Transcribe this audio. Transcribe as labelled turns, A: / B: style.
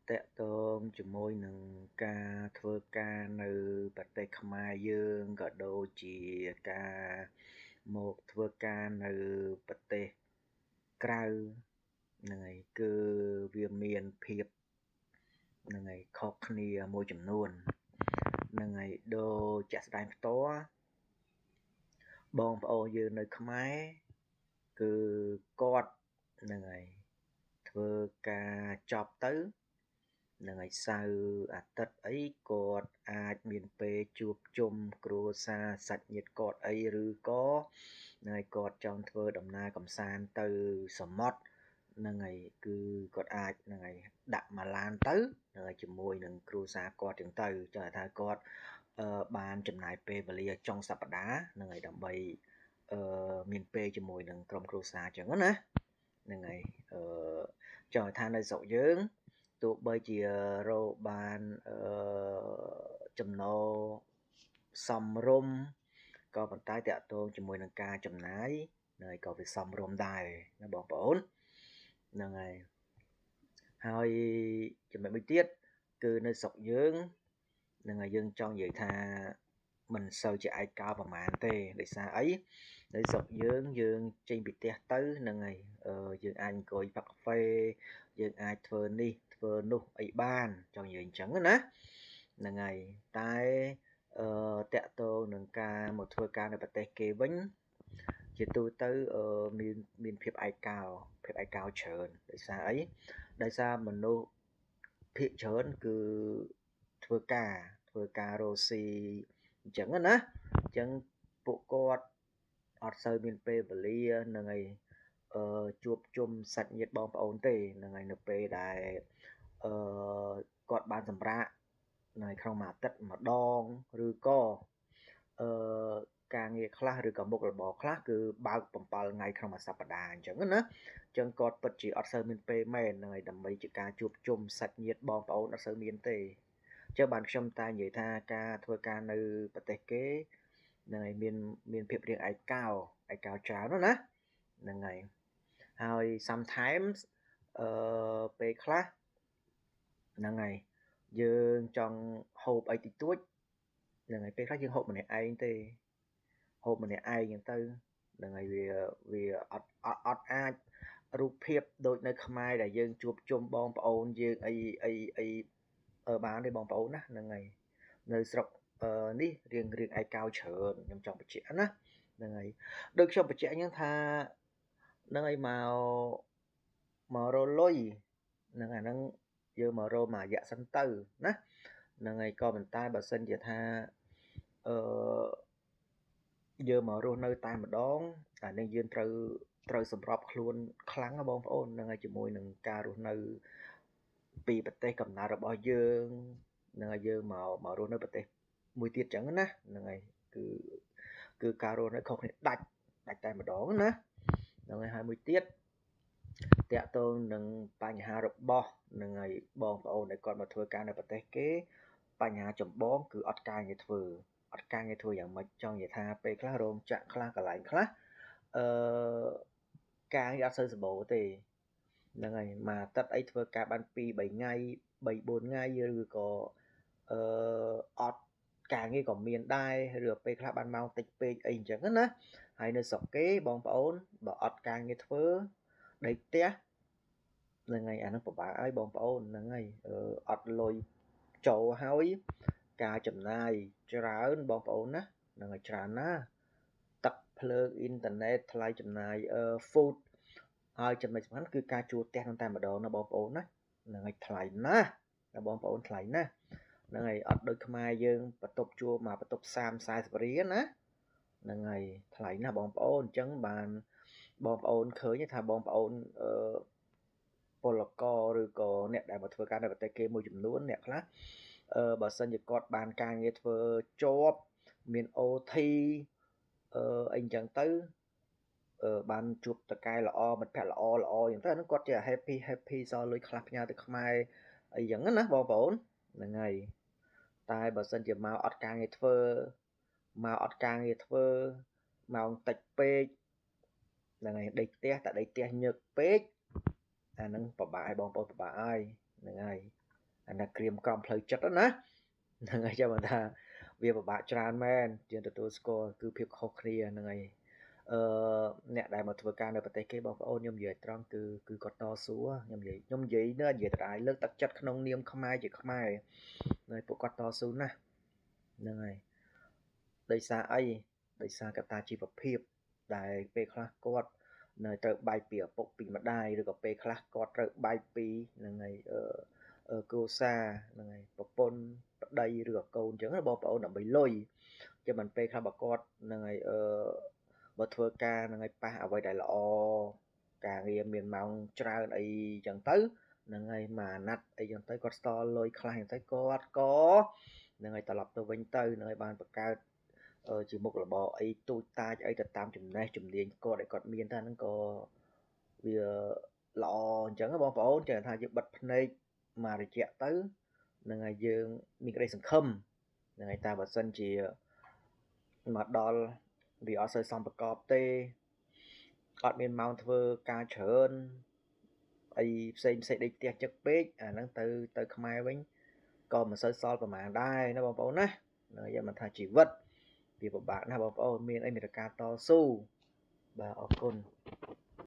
A: តកតងជាមួយនឹងការធ្វើការនៅប្រទេសខ្មែរយើងក៏ដូចជាការមកធ្វើការនៅប្រទេសក្រៅហ្នឹងហើយគឺវាមានភាពហ្នឹងហើយខុសគ្នាមួយចំនួនហ្នឹងហើយដូចជាក់ស្ដែងផ្ទាល់បងប្អូនយើងនៅខ្មែរគឺគាត់ហ្នឹងហើយធ្វើការចប់ទៅហ្នឹងហើយសៅរ៍អាទិត្យអីគាត់អាចមានពេលជួបជុំគ្រួសារសាច់ញាតិគាត់អីឬក៏ហ្នឹងហើយគាត់ចង់ធ្វើដំណើរកម្សាន្តទៅសមុទ្រហ្នឹងហើយគឺគាត់អាចហ្នឹងហើយដាក់មួយឡានទៅហ្នឹងហើយជាមួយនឹងគ្រួសារគាត់ចឹងទៅចង់ថាគាត់បានចំណាយពេលវេលាចុងសប្តាហ៍ហ្នឹងហើយដើម្បីមានពេលជាមួយនឹងក្រុមគ្រួសារចឹងណាហ្នឹងហើយចង់ថានៅស្រុកយើងទោះបីជារកបានចំណូលសមរម្យក៏ប៉ុន្តែតកតងជាមួយនឹងការចំណាយហើយក៏វាសមរម្យដែរណាបងប្អូនហ្នឹងហើយចំណុចមួយទៀតគឺនៅស្រុកយើងហ្នឹងហើយយើងចង់និយាយថាមិនសូវជាឯកោប្រហែលទេដោយសារអីនៅស្រុកយើងចេញពីផ្ទះទៅហ្នឹងហើយយើងអាចអង្គុយផឹកកាហ្វេយើងអាចធ្វើនេះធ្វើនោះអីបានចង់និយាយអញ្ចឹងណាហ្នឹងហើយតែតកតងនឹងការមកធ្វើការនៅប្រទេសគេវិញជាទូទៅមានភាពឯកោច្រើនដោយសារអីដោយសារមនុស្សភាគច្រើនគឺធ្វើការរកស៊ីអញ្ចឹងណាអញ្ចឹងពួកគាត់អត់សូវមានពេលវេលានឹងឯជួបជុំសាច់ញាតិបងប្អូនទេនឹងឯនៅពេលដែលគាត់បានសម្រាកនៅក្នុងមួយអាទិត្យម្ដងឬក៏ការងារខ្លះឬក៏មុខរបរខ្លះគឺបើក7ថ្ងៃក្នុងមួយសប្តាហ៍អញ្ចឹងណាអញ្ចឹងគាត់ពិតជាអត់សូវមានពេលមែនហ្នឹងហើយដើម្បីជាការជួបជុំសាច់ញាតិបងប្អូនអត់សូវមានទេចឹងបានខ្ញុំតែនិយាយថាការធ្វើការនៅប្រទេសគេហ្នឹងហើយមានភាពរាងឯកោច្រើនណាហ្នឹងហើយ sometimes ពេលខ្លះហ្នឹងហើយយើងចង់ហូបអីតិចតួចហ្នឹងហើយពេលខ្លះយើងហូបម្នាក់ឯងទេហូបម្នាក់ឯងហ្នឹងទៅហ្នឹងហើយវាអត់អាចរូបភាពដូចនៅខ្មែរដែលយើងជួបជុំបងប្អូនយើងអីបានទេបងប្អូនណាហ្នឹងហើយនៅស្រុកនេះរៀងឯកោច្រើនខ្ញុំចង់បញ្ជាក់ណាហ្នឹងហើយដូចខ្ញុំបញ្ជាក់អញ្ចឹងថាហ្នឹងហើយមករលុយហ្នឹងអាហ្នឹងយើងមករលមួយរយៈសិនទៅណាហ្នឹងហើយក៏ប៉ុន្តែបើសិនជាថាយើងមករស់នៅតែម្ដងអានេះយើងត្រូវសម្របខ្លួនខ្លាំងណាបងប្អូនហ្នឹងហើយជាមួយនឹងការរស់នៅពីប្រទេសកំណើតរបស់យើងហ្នឹងហើយយើងមករស់នៅប្រទេសមួយទៀតចឹងណាហ្នឹងហើយគឺការរស់នៅខុសគ្នាដាច់តែម្ដងណាហ្នឹងហើយមួយទៀតតកតងនឹងបញ្ហារបស់ហ្នឹងហើយបងប្អូនដែលគាត់មកធ្វើការនៅប្រទេសគេបញ្ហាចម្បងគឺអត់ការងារធ្វើយ៉ាងម៉េចចង់និយាយថាពេលខ្លះរោងចក្រខ្លះកន្លែងខ្លះការងារអត់សូវសម្បូរទេហ្នឹងហើយមួយអាទិត្យអីធ្វើការបាន2 3ថ្ងៃ3 4ថ្ងៃឬក៏អត់ការងារក៏មានដែរឬពេលខ្លះបានម៉ោងតិចពេកអីអញ្ចឹងណាហើយនៅស្រុកគេបងប្អូនបើអត់ការងារធ្វើដេកផ្ទះហ្នឹងហើយអានឹងពិបាកហើយបងប្អូនហ្នឹងហើយអត់លុយចូលហើយការចំណាយច្រើនបងប្អូនណាហ្នឹងហើយច្រើនណាទឹកភ្លើងអ៊ីនធឺណិតថ្លៃចំណាយfood ហើយចំណុចសំខាន់គឺការជួលផ្ទះហ្នឹងតែម្ដងណាបងប្អូនណាហ្នឹងហើយថ្លៃណាស់បងប្អូនថ្លៃណាស់ហ្នឹងហើយអត់ដូចខ្មែរយើងបន្ទប់ជួលមកបន្ទប់30-40រៀលណាហ្នឹងហើយថ្លៃណាស់បងប្អូនអញ្ចឹងបានបងប្អូនឃើញថាបងប្អូនពលករឬក៏អ្នកដែលមកធ្វើការនៅប្រទេសគេមួយចំនួនអ្នកខ្លះបើសិនជាគាត់បានការងារធ្វើជាប់មាន OT អីចឹងទៅបានជួបតកែល្អមិត្តភក្តិល្អចឹងទៅអានឹងគាត់ជា happy សល់លុយខ្លះផ្ញើទៅខ្មែរអីចឹងណាបងប្អូនហ្នឹងហើយតែបើសិនជាមកអត់ការងារធ្វើម៉ោងតិចពេកហ្នឹងហើយដេកផ្ទះញឹកពេកអានឹងពិបាកឲ្យបងប្អូនពិបាកហើយហ្នឹងហើយ អាណាក្រៀមក្រំផ្លូវចិត្តណាហ្នឹងហើយចាំថាវាពិបាកច្រើនមែនជាងទទួលស្គាល់គឺភាពខុសគ្នាហ្នឹងហើយអ្នកដែលមកធ្វើការនៅប្រទេសគេបងប្អូនខ្ញុំនិយាយត្រង់គឺគាត់តស៊ូខ្ញុំនិយាយនិយាយតើលើកទឹកចិត្តក្នុងនាមខ្មែរជាខ្មែរហើយពួកគាត់តស៊ូណាស់ហ្នឹងហើយដោយសារអីដោយសារកត្តាជីវភាពដែលពេលខ្លះគាត់នៅត្រូវបែកពីឪពុកពីម្ដាយឬក៏ពេលខ្លះគាត់ត្រូវបែកពីហ្នឹងហើយគ្រួសារហ្នឹងហើយប្រពន្ធប្តីឬក៏កូនអញ្ចឹងណាបងប្អូនដើម្បីលុយចាំមិនពេលខ្លះបើគាត់ហ្នឹងហើយបើធ្វើការហ្នឹងហើយប៉ះអ្វីដែលល្អការងារមានម៉ោងច្រើនអីចឹងទៅហ្នឹងហើយមួយអាណត្តិអីចឹងទៅគាត់ស្ទល់លុយខ្លះចឹងទៅគាត់ក៏ហ្នឹងហើយត្រឡប់ទៅវិញទៅហ្នឹងហើយបានបង្កើតជាមុខរបរអីទូចតាចអីទៅតាមចំណេះជំនាញគាត់ដែលគាត់មានថាហ្នឹងក៏វាល្អអញ្ចឹងបងប្អូនចេះថាយើងបិទភ្នែកមករយៈទៅហ្នឹងហើយយើងមានក្តីសង្ឃឹមហ្នឹងហើយតែបើសិនជាមកដល់វាអត់សូវសមប្រកបទេអត់មានម៉ោងធ្វើការច្រើនអីផ្សេងដេកផ្ទះចឹកពេកអាហ្នឹងទៅខ្មែរវិញក៏មិនសូវសល់ប្រហែលដែរណាបងប្អូនណាយើងមិនថាជីវិតវាពិបាកណាស់បងប្អូនមានអីមានតែការតស៊ូបាទអរគុណ